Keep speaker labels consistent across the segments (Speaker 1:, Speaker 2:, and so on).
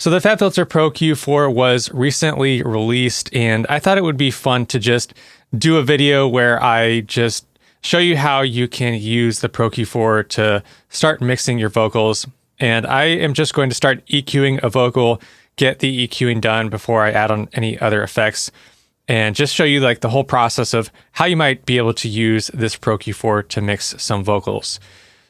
Speaker 1: So the Fabfilter Pro-Q4 was recently released, and I thought it would be fun to just do a video where I just show you how you can use the Pro-Q4 to start mixing your vocals. And I am just going to start EQing a vocal, get the EQing done before I add on any other effects, and just show you like the whole process of how you might be able to use this Pro-Q4 to mix some vocals.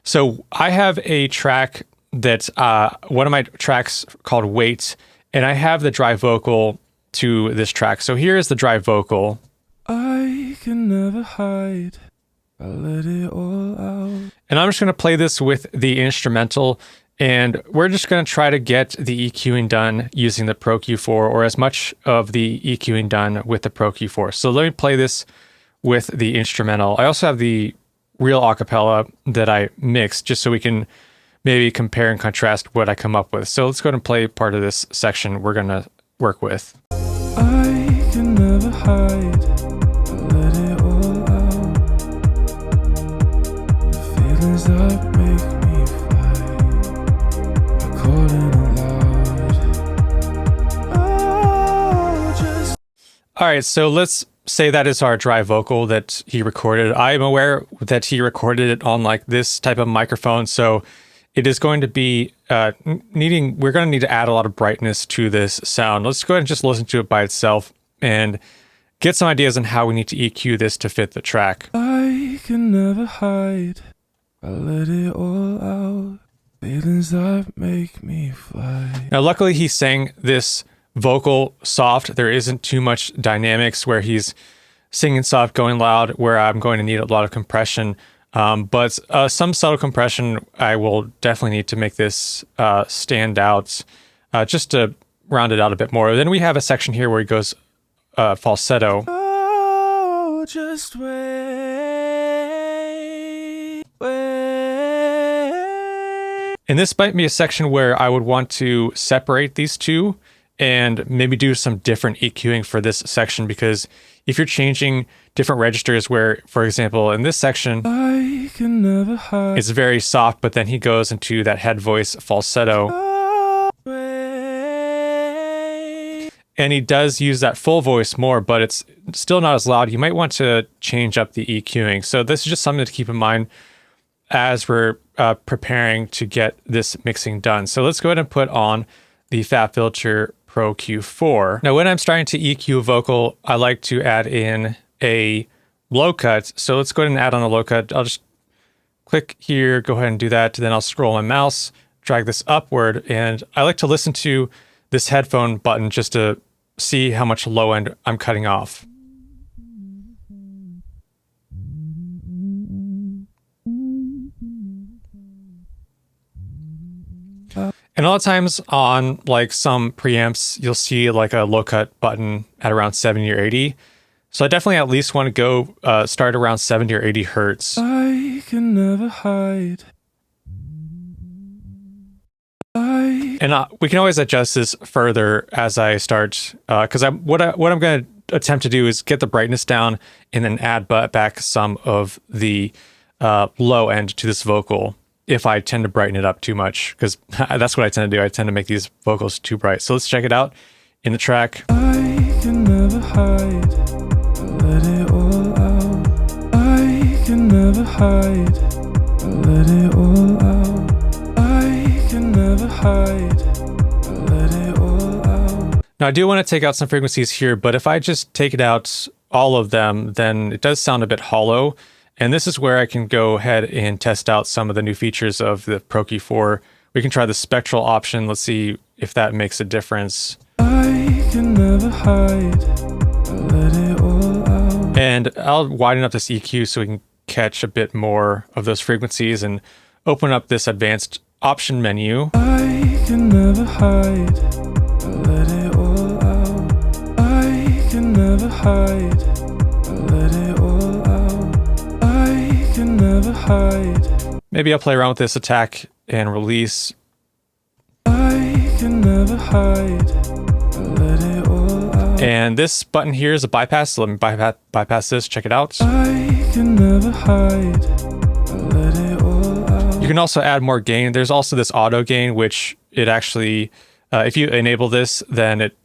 Speaker 1: So I have a track that's one of my tracks called Wait, and I have the dry vocal to this track. So here is the dry vocal.
Speaker 2: I can never hide, I let it all out.
Speaker 1: And I'm just going to play this with the instrumental, and we're just going to try to get the EQing done using the Pro-Q4, or as much of the EQing done with the Pro-Q4. So let me play this with the instrumental. I also have the real acapella that I mixed just so we can maybe compare and contrast what I come up with. So let's go ahead and play part of this section we're gonna work with.
Speaker 2: I can never hide, I let it all out. The feelings that make me fly are calling aloud.
Speaker 1: All right, so let's say that is our dry vocal that he recorded. I am aware that he recorded it on like this type of microphone, so it is going to be we're going to need to add a lot of brightness to this sound. Let's go ahead and just listen to it by itself and get some ideas on how we need to EQ this to fit the track.
Speaker 2: I can never hide, I let it all out. Feelings that make me fly.
Speaker 1: Now, luckily he sang this vocal soft. There isn't too much dynamics where he's singing soft, going loud, where I'm going to need a lot of compression. But some subtle compression I will definitely need to make this stand out, just to round it out a bit more. Then we have a section here where he goes falsetto.
Speaker 2: Oh, just wait, wait.
Speaker 1: And this might be a section where I would want to separate these two and maybe do some different EQing for this section, because if you're changing different registers where, for example, in this section,
Speaker 2: I can never hide,
Speaker 1: it's very soft, but then he goes into that head voice falsetto.
Speaker 2: oh, wait.
Speaker 1: And he does use that full voice more, but it's still not as loud. You might want to change up the EQing. So this is just something to keep in mind as we're preparing to get this mixing done. So let's go ahead and put on the Fabfilter Pro-Q4. Now, when I'm starting to EQ a vocal, I like to add in a low cut. So let's go ahead and add on a low cut. I'll just click here, go ahead and do that. Then I'll scroll my mouse, drag this upward, and I like to listen to this headphone button just to see how much low end I'm cutting off. And a lot of times on like some preamps, you'll see like a low cut button at around 70 or 80. So I definitely at least want to go start around 70 or 80 hertz.
Speaker 2: I can never hide.
Speaker 1: And we can always adjust this further as I start, because what I'm going to attempt to do is get the brightness down and then add back some of the low end to this vocal if I tend to brighten it up too much, because that's what I tend to do. I tend to make these vocals too bright. So let's check it out in the track.
Speaker 2: I can never hide, I let it all out. I can never hide, I let it all out. I can never hide, I let it all out.
Speaker 1: Now I do want to take out some frequencies here, but if I just take it out, all of them, then it does sound a bit hollow. And this is where I can go ahead and test out some of the new features of the Pro-Q4. We can try the Spectral option. Let's see if that makes a difference.
Speaker 2: I can never hide, I let it all out.
Speaker 1: And I'll widen up this EQ so we can catch a bit more of those frequencies and open up this advanced option menu.
Speaker 2: I can never hide, I let it all out. I can never hide, I let it all out. I can never hide.
Speaker 1: Maybe I'll play around with this attack and release.
Speaker 2: I can never hide, I let it all out.
Speaker 1: And this button here is a bypass, so let me bypass this, check it out.
Speaker 2: I can never hide, I let it all out.
Speaker 1: You can also add more gain. There's also this auto gain, which it actually If you enable this, then it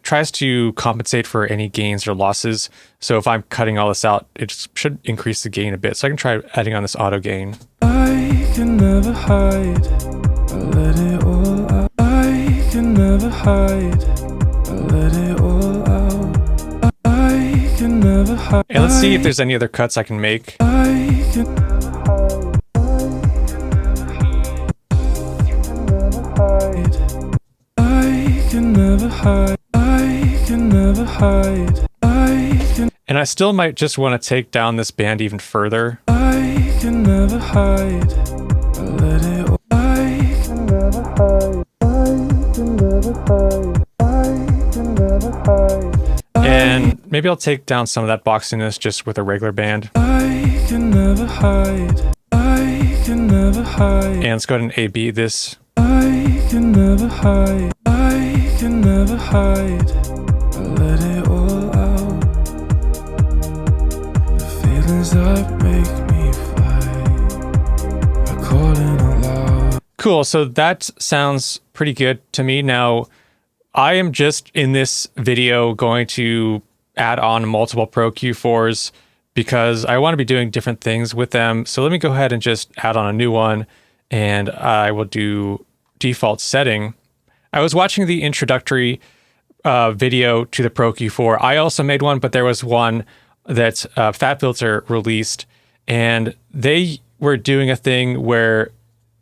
Speaker 1: tries to compensate for any gains or losses. So if I'm cutting all this out, it should increase the gain a bit. So I can try adding on this auto gain.
Speaker 2: I can never hide, I let it all out. I can never hide, I let it all out. I can never hide.
Speaker 1: And let's see if there's any other cuts I can make.
Speaker 2: I can never hide, I can never hide, I can never hide, I can.
Speaker 1: And I still might just want to take down this band even further.
Speaker 2: I can never hide, I let it all. I can never hide, I can never hide, I can never hide.
Speaker 1: And maybe I'll take down some of that boxiness just with a regular band.
Speaker 2: I can never hide, I can never hide.
Speaker 1: And let's go ahead and A-B this.
Speaker 2: I can never hide, I can never hide, I let it all out. The feelings that make me fly are calling out loud.
Speaker 1: Cool, so that sounds pretty good to me. Now, I am just in this video going to add on multiple Pro-Q4s because I want to be doing different things with them. So let me go ahead and just add on a new one, and I will do default setting. I was watching the introductory video to the Pro-Q4. I also made one, but there was one that Fabfilter released, and they were doing a thing where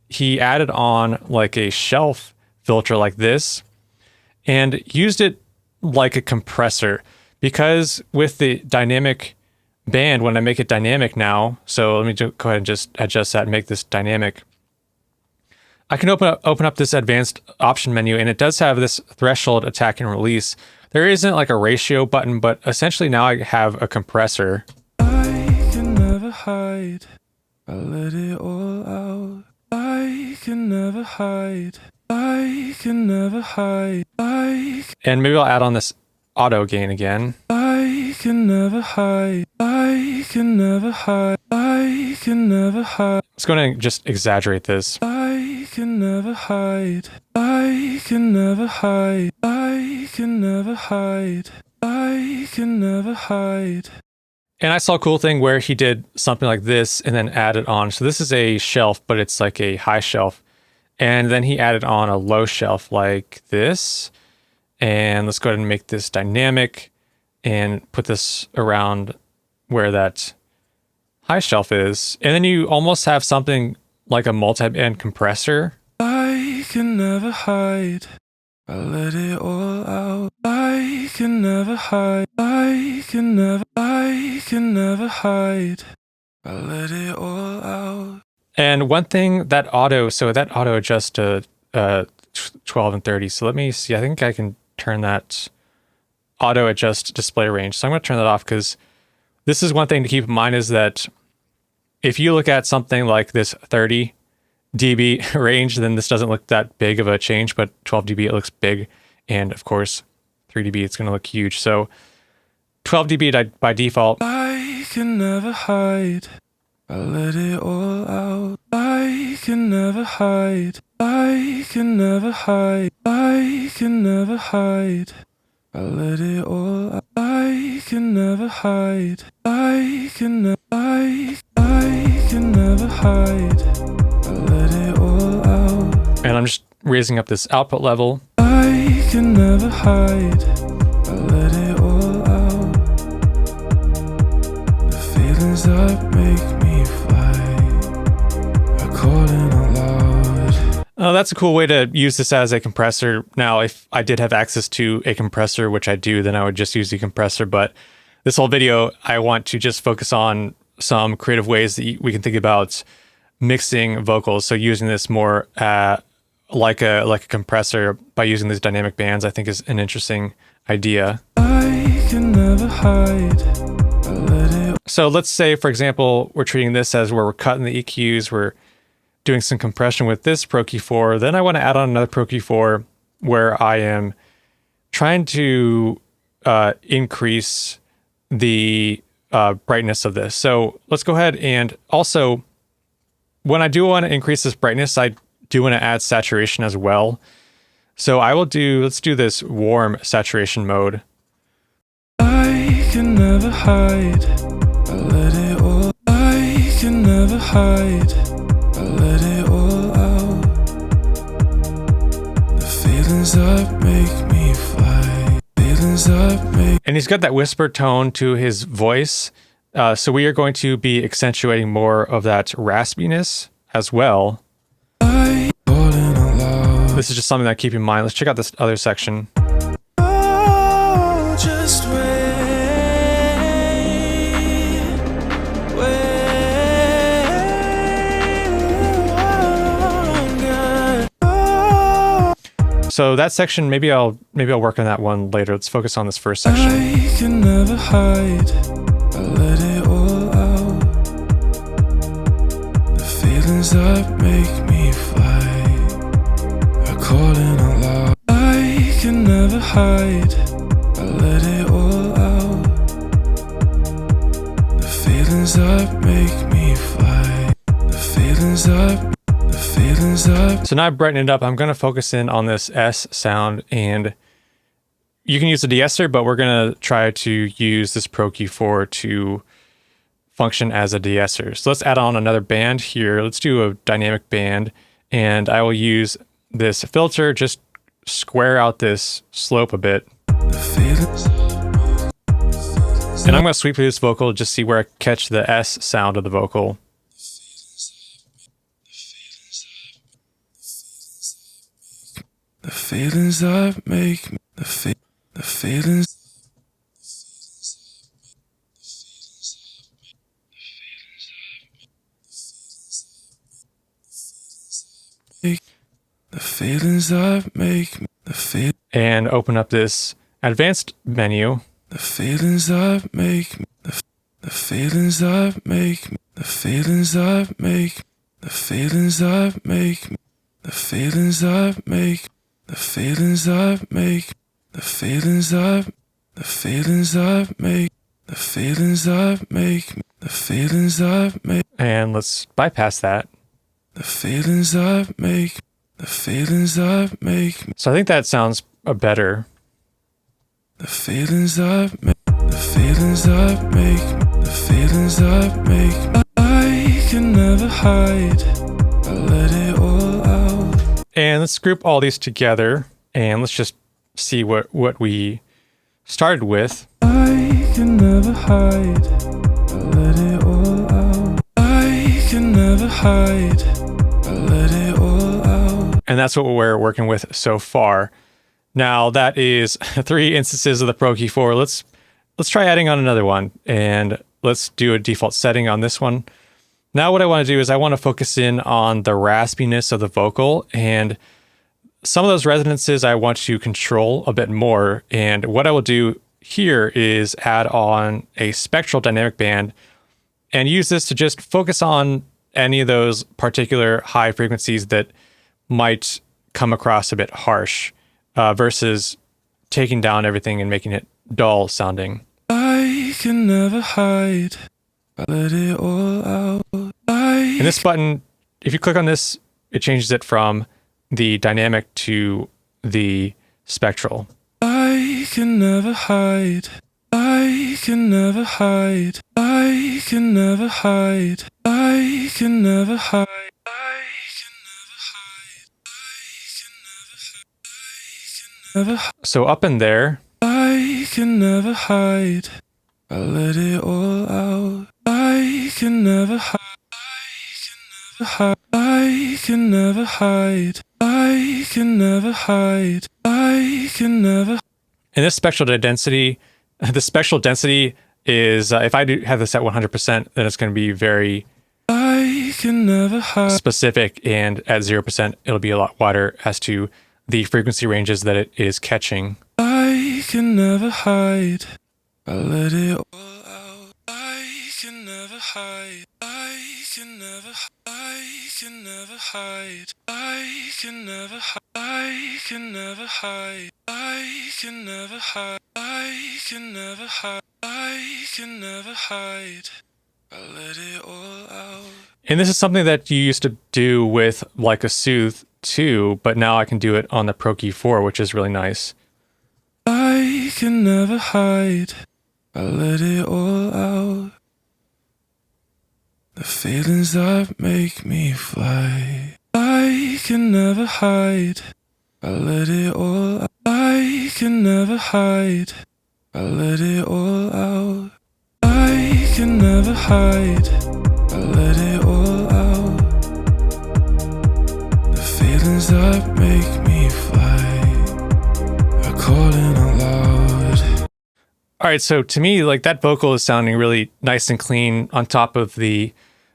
Speaker 1: he added on like a shelf filter like this and used it like a compressor, because with the dynamic band, when I make it dynamic now, so let me go ahead and just adjust that and make this dynamic. I can open up this advanced option menu, and it does have this threshold, attack, and release. There isn't like a ratio button, but essentially now I have a compressor.
Speaker 2: I can never hide, I let it all out. I can never hide, I can never hide,
Speaker 1: And maybe I'll add on this auto gain again.
Speaker 2: I can never hide, I can never hide, I can never hide.
Speaker 1: Let's go ahead and just exaggerate this.
Speaker 2: I can never hide, I can never hide, I can never hide, I can never hide.
Speaker 1: And I saw a cool thing where he did something like this and then added on. So this is a shelf, but it's like a high shelf. And then he added on a low shelf like this. And let's go ahead and make this dynamic and put this around where that high shelf is. And then you almost have something like a multi-band compressor.
Speaker 2: I can never hide, I let it all out. I can never hide, I can never hide, I let it all out.
Speaker 1: And one thing, that auto adjusts to 12 and 30. So let me see, I think I can turn that auto adjust display range. So I'm going to turn that off, because this is one thing to keep in mind, is that if you look at something like this 30 dB range, then this doesn't look that big of a change, but 12 dB, it looks big. And of course, 3 dB, it's going to look huge. So 12 dB by default.
Speaker 2: I can never hide, I let it all out. I can never hide, I can never hide, I can never hide, I let it all out. I can never hide, I can never hide, I let it all out.
Speaker 1: And I'm just raising up this output level.
Speaker 2: I can never hide, I let it all out. The feelings that make me fly are calling out loud.
Speaker 1: Oh, that's a cool way to use this as a compressor. Now, if I did have access to a compressor, which I do, then I would just use the compressor. But this whole video, I want to just focus on some creative ways that we can think about mixing vocals. So using this more like a compressor by using these dynamic bands, I think is an interesting idea.
Speaker 2: I can never hide, I let it.
Speaker 1: So let's say, for example, we're treating this as where we're cutting the EQs, we're doing some compression with this Pro-Q4. Then I want to add on another Pro-Q4 where I am trying to increase the brightness of this. So let's go ahead, and also when I do want to increase this brightness, I do want to add saturation as well. So let's do this warm saturation mode.
Speaker 2: I can never hide, I let it all. I can never hide, I let it all out. The feelings that make me fly, feelings that make.
Speaker 1: And he's got that whisper tone to his voice. So we are going to be accentuating more of that raspiness as well.
Speaker 2: I calling out loud.
Speaker 1: This is just something that I keep in mind. Let's check out this other section.
Speaker 2: Oh, just wait.
Speaker 1: So that section, maybe I'll work on that one later. Let's focus on this first section.
Speaker 2: I can never hide, I let it all out. The feelings that make me fly are calling out loud. I can never hide, I let it all out. The feelings that make me fly, the feelings that.
Speaker 1: So now I brighten it up. I'm going to focus in on this S sound, and you can use the De-Esser, but we're going to try to use this Pro-Q4 to function as a De-Esser. So let's add on another band here. Let's do a dynamic band, and I will use this filter, just square out this slope a bit. And I'm going to sweep through this vocal, just see where I catch the S sound of the vocal.
Speaker 2: The feelings that make me, the feelings. The feelings that make me,
Speaker 1: and open up this advanced menu.
Speaker 2: The feelings that make me, the feelings that make me, the feelings that make, the feelings that make me, the feelings that make. The feelings that make, the feelings that, the feelings that make, the feelings that make, the feelings that make.
Speaker 1: And let's bypass that.
Speaker 2: The feelings that make, the feelings that make.
Speaker 1: So I think that sounds better.
Speaker 2: The feelings that make, the feelings that make, the feelings that make. I can never hide, I let it all out.
Speaker 1: And let's group all these together, and let's just see what we started with.
Speaker 2: I can never hide, I let it all out. I can never hide, I let it all out.
Speaker 1: And that's what we're working with so far. Now that is 3 instances of the Pro-Q4. Let's try adding on another one, and let's do a default setting on this one. Now what I want to do is I want to focus in on the raspiness of the vocal, and some of those resonances I want to control a bit more. And what I will do here is add on a spectral dynamic band and use this to just focus on any of those particular high frequencies that might come across a bit harsh versus taking down everything and making it dull sounding.
Speaker 2: I can never hide, I let it all out.
Speaker 1: And this button, if you click on this, it changes it from the dynamic to the spectral.
Speaker 2: I can never hide, I can never hide, I can never hide, I can never hide, I can never hide, I can never hide.
Speaker 1: So up in there,
Speaker 2: I can never hide, I let it all out. I can never hide, I can never hide, I can never hide, I can never.
Speaker 1: and this spectral density, the spectral density is, if I do have this at 100%, then it's going to be very
Speaker 2: I can never hide.
Speaker 1: specific, and at 0%, it'll be a lot wider as to the frequency ranges that it is catching.
Speaker 2: I can never hide, I let it all out. I can never hide, I can never, I can never hide, I can never, I can never hide, I can never hide, I can never hide, I can never hide, I let it all out.
Speaker 1: And this is something that you used to do with like a soothe 2, but now I can do it on the Pro-Q4, which is really nice.
Speaker 2: I can never hide, I let it all out. The feelings that make me fly. I can never hide, I let it all out. I can never hide, I let it all out. I can never hide, I let it all out. The feelings that make me fly are calling out loud.
Speaker 1: All right, so to me, like that vocal is sounding really nice and clean on top of the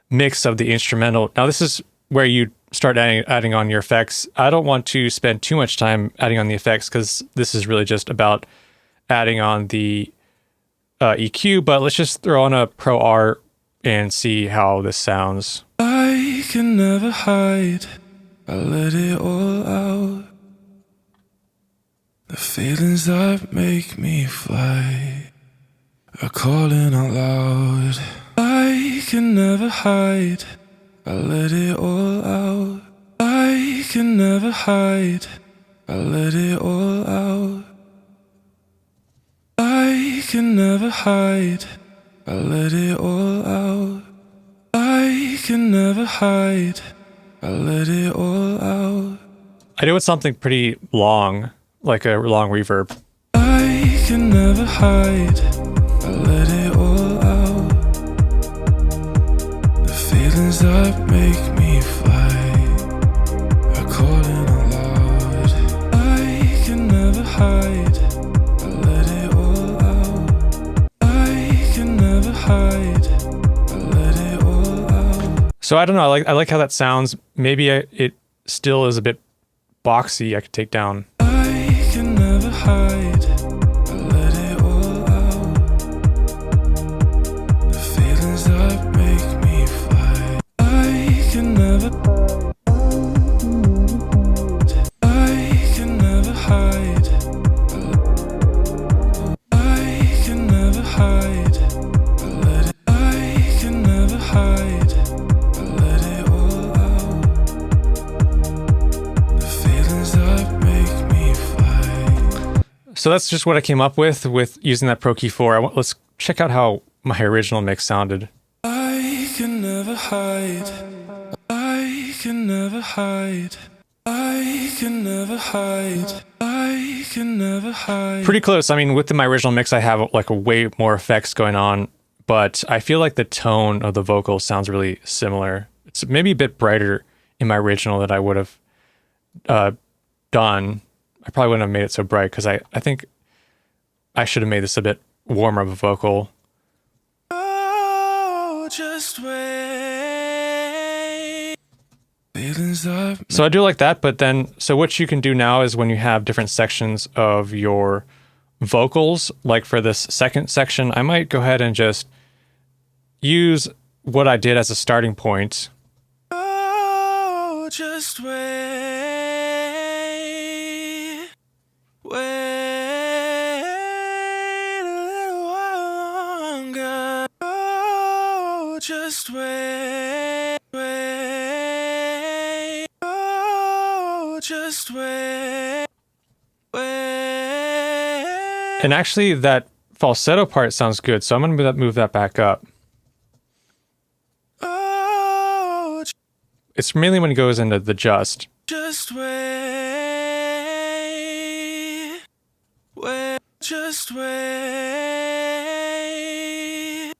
Speaker 1: mix of the instrumental. Now this is where you start adding on your effects. I don't want to spend too much time adding on the effects because this is really just about adding on the EQ, but let's just throw on a Pro R and see how this sounds.
Speaker 2: I can never hide, I let it all out. The feelings that make me fly are calling out loud. I can never hide, I let it all out. I can never hide, I let it all out. I can never hide, I let it all out. I can never hide, I let it all out.
Speaker 1: I do it something pretty long, like a long reverb.
Speaker 2: I can never hide, I let it all out. The feelings that make me fly are calling out loud. I can never hide, I let it all out. I can never hide, I let it all out.
Speaker 1: So I don't know, I like how that sounds. Maybe it still is a bit boxy. I could take down.
Speaker 2: I can never hide, I let it all out. The feelings that make me fly. I can never I can never hide, I can never hide, I let it. I can never hide, I let it all out. The feelings that make me fly.
Speaker 1: So that's just what I came up with using that Pro-Q4. Let's check out how my original mix sounded.
Speaker 2: I can never hide, I can never hide, I can never hide, I can never hide.
Speaker 1: Pretty close. I mean, with my original mix, I have like a way more effects going on, but I feel like the tone of the vocal sounds really similar. It's maybe a bit brighter in my original that I would have done. I probably wouldn't have made it so bright because I think I should have made this a bit warmer of a vocal.
Speaker 2: Oh, just wait. Feelings that
Speaker 1: So I do like that, but then, so what you can do now is when you have different sections of your vocals, like for this second section, I might go ahead and just use what I did as a starting point.
Speaker 2: oh, just wait. Wait a little while longer. Oh, just wait. Wait. Oh, just wait. Wait.
Speaker 1: And actually that falsetto part sounds good, so I'm going to move that back up.
Speaker 2: Oh,
Speaker 1: It's mainly when it goes into the just.
Speaker 2: just wait. Wait. Just wait.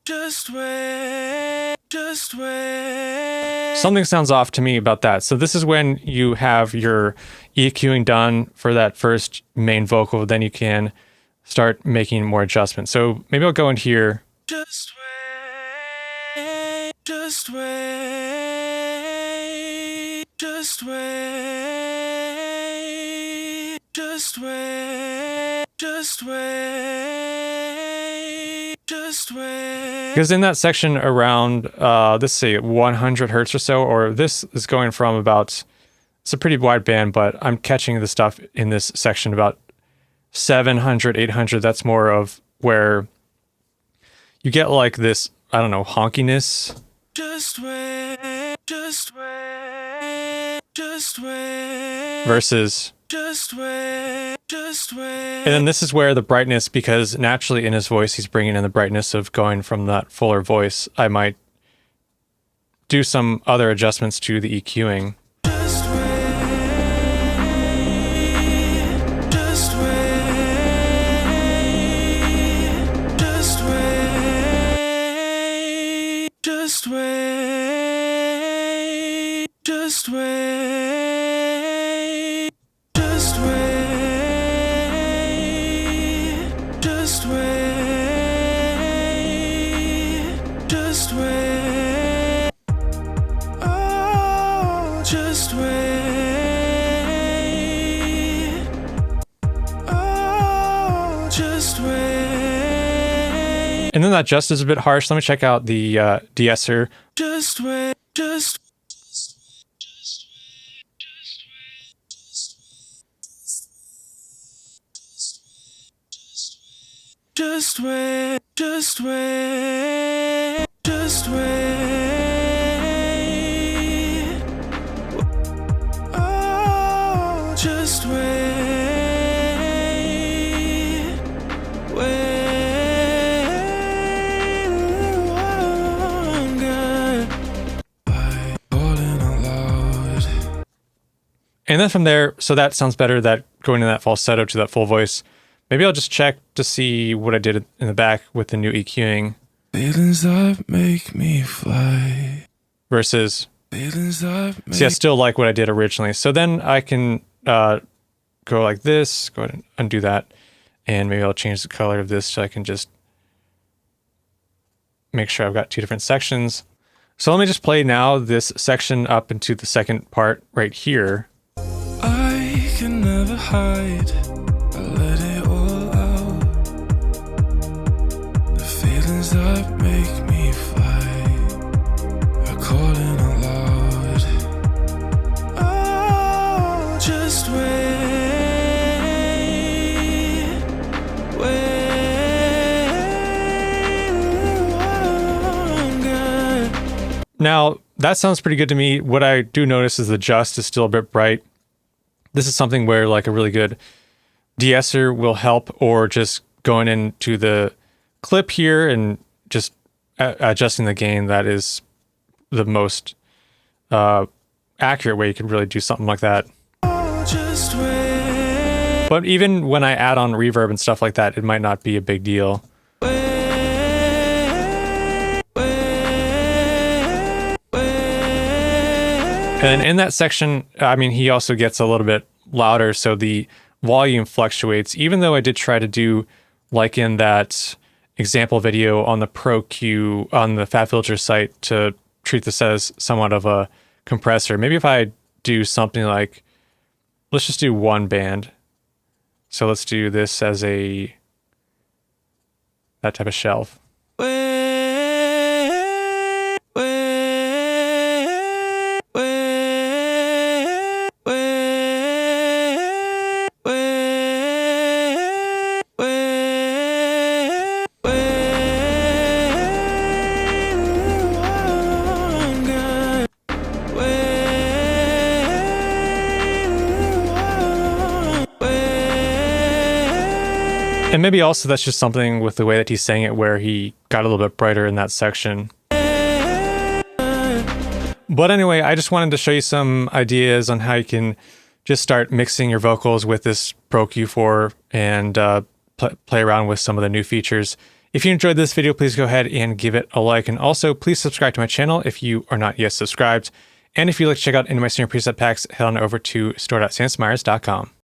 Speaker 2: Just wait. Just wait.
Speaker 1: Something sounds off to me about that. So this is when you have your EQing done for that first main vocal, then you can start making more adjustments. So maybe I'll go in here.
Speaker 2: Just wait. Just wait. Just wait. Just wait. Just wait. Just wait.
Speaker 1: Because in that section around, let's say 100 hertz or so, or this is going from about, it's a pretty wide band, but I'm catching the stuff in this section about 700, 800. That's more of where you get like this, I don't know, honkiness.
Speaker 2: Just wait. Just wait.
Speaker 1: versus. And then this is where the brightness, because naturally in his voice he's bringing in the brightness of going from that fuller voice. I might do some other adjustments to the EQing. And then that just is a bit harsh. Let me check out the De-Esser. And then from there, so that sounds better, that going in that falsetto to that full voice. Maybe I'll just check to see what I did in the back with the new EQing.
Speaker 2: Feelings that make me fly.
Speaker 1: Versus.
Speaker 2: See,
Speaker 1: I still like what I did originally. So then I can go like this, go ahead and undo that. And maybe I'll change the color of this so I can just make sure I've got two different sections. So let me just play now this section up into the second part right here.
Speaker 2: I can never hide. I let it all out. The feelings that make me fly are calling out loud. Oh, just wait.
Speaker 1: Now, that sounds pretty good to me. What I do notice is the just is still a bit bright. This is something where like a really good De-Esser will help, or just going into the clip here and just adjusting the gain. That is the most accurate way you can really do something like that. But even when I add on reverb and stuff like that, it might not be a big deal. And in that section, I mean, he also gets a little bit louder, so the volume fluctuates, even though I did try to do, like in that example video on the Pro-Q on the Fabfilter site, to treat this as somewhat of a compressor. Maybe if I do something like, let's just do one band. So let's do this as that type of shelf. And maybe also that's just something with the way that he's saying it, where he got a little bit brighter in that section. But anyway, I just wanted to show you some ideas on how you can just start mixing your vocals with this Pro-Q4 and play around with some of the new features. If you enjoyed this video, please go ahead and give it a like. And also, please subscribe to my channel if you are not yet subscribed. And if you'd like to check out any of my senior preset packs, head on over to store.smyers.com.